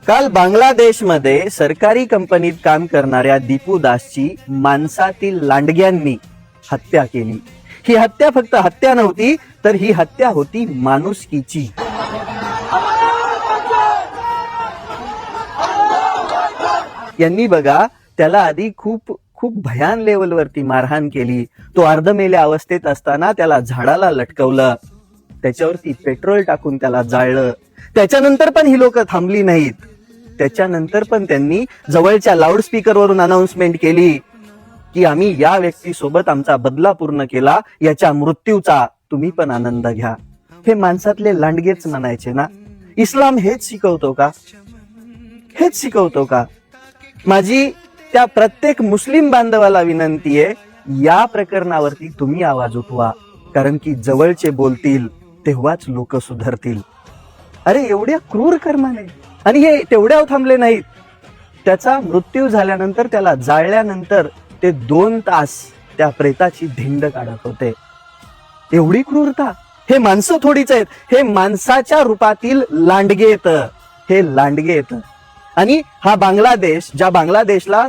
काल बांगलादेशमध्ये सरकारी कंपनीत काम करणाऱ्या दीपू दासची माणसातील लांडग्यांनी हत्या केली. ही हत्या फक्त हत्या नव्हती, तर ही हत्या होती माणुसकीची. यांनी बघा त्याला आधी खूप भयान लेवलवरती मारहाण केली. तो अर्धमेल्या अवस्थेत असताना त्याला झाडाला लटकवलं, त्याच्यावरती पेट्रोल टाकून त्याला जाळलं. त्याच्यानंतर पण ही लोक थांबली नाहीत. त्याच्यानंतर पण त्यांनी जवळच्या लाऊडस्पीकरवरून अनाउन्समेंट केली की आम्ही या व्यक्तीसोबत आमचा बदला पूर्ण केला, याच्या मृत्यूचा तुम्ही पण आनंद घ्या. हे माणसातले लांडगेच म्हणायचे ना. इस्लाम हेच शिकवतो का? हेच शिकवतो का? माझी त्या प्रत्येक मुस्लिम बांधवाला विनंती आहे, या प्रकरणावरती तुम्ही आवाज उठवा, कारण की जवळचे बोलतील तेव्हाच लोक सुधरतील. अरे एवढ्या क्रूर कर्माने. आणि हे तेवढ्या थांबले नाहीत. त्याचा मृत्यू झाल्यानंतर त्याला जाळल्यानंतर ते 2 तास त्या प्रेताची धिंड काढत होते. एवढी क्रूरता. हे माणसं थोडीच आहेत, हे माणसाच्या रूपातील लांडगे येत. हे लांडगे येत. आणि हा बांगलादेश, ज्या बांगलादेशला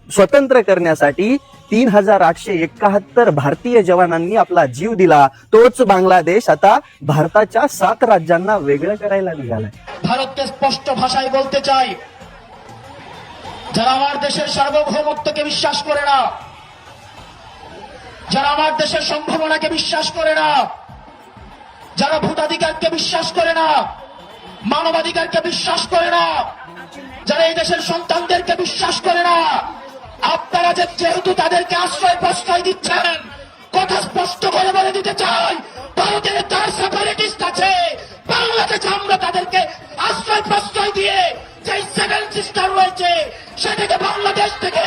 स्वतंत्र करण्यासाठी 3871 भारतीय जवानांनी आपला जीव दिला, तोच बांग्लादेश आता भारताच्या 7 राज्यांना वेगळं करायला निघालाय. ভারতকে স্পষ্ট ভাষায় বলতে চাই, যারা আমার দেশের সার্বভৌমত্বকে বিশ্বাস করে না, যারা আমার দেশের সম্ভাবনাকে বিশ্বাস করে না, যারা ভোটাধিকারকে বিশ্বাস করে না, মানবাধিকারকে বিশ্বাস করে না, যারা এই দেশের সন্তানদেরকে বিশ্বাস করে না, আপনারা যেহেতু তাদেরকে আশ্রয় প্রশ্রয় দিচ্ছেন, কথা স্পষ্ট করে বলে দিতে চাই, ভারতের 4 সেপারেটিস্ট আছে, বাংলাদেশে আমরা তাদেরকে আশ্রয় প্রশ্রয় দিয়ে যে 7 সিস্টার রয়েছে সেটাকে বাংলাদেশ থেকে.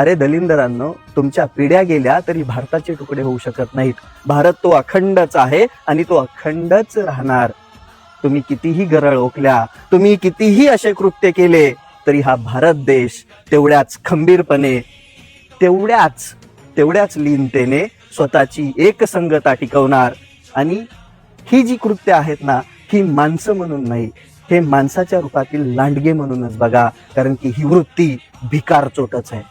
अरे दलिंदरांनो, तुमच्या पिढ्या गेल्या तरी भारताचे तुकडे होऊ शकत नाहीत. भारत तो अखंडच आहे आणि तो अखंडच राहणार. तुम्ही कितीही गरळ ओकल्या, तुम्ही कितीही असे कृत्य केले, तरी हा भारत देश तेवढ्याच खंबीरपणे, तेवढ्याच लीनतेने स्वतःची एकसंगता टिकवणार. आणि ही जी कृत्य आहेत ना, ही माणसं म्हणून नाही, हे माणसाच्या रूपातील लांडगे म्हणूनच बघा, कारण की ही वृत्ती भिकार चोटच आहे.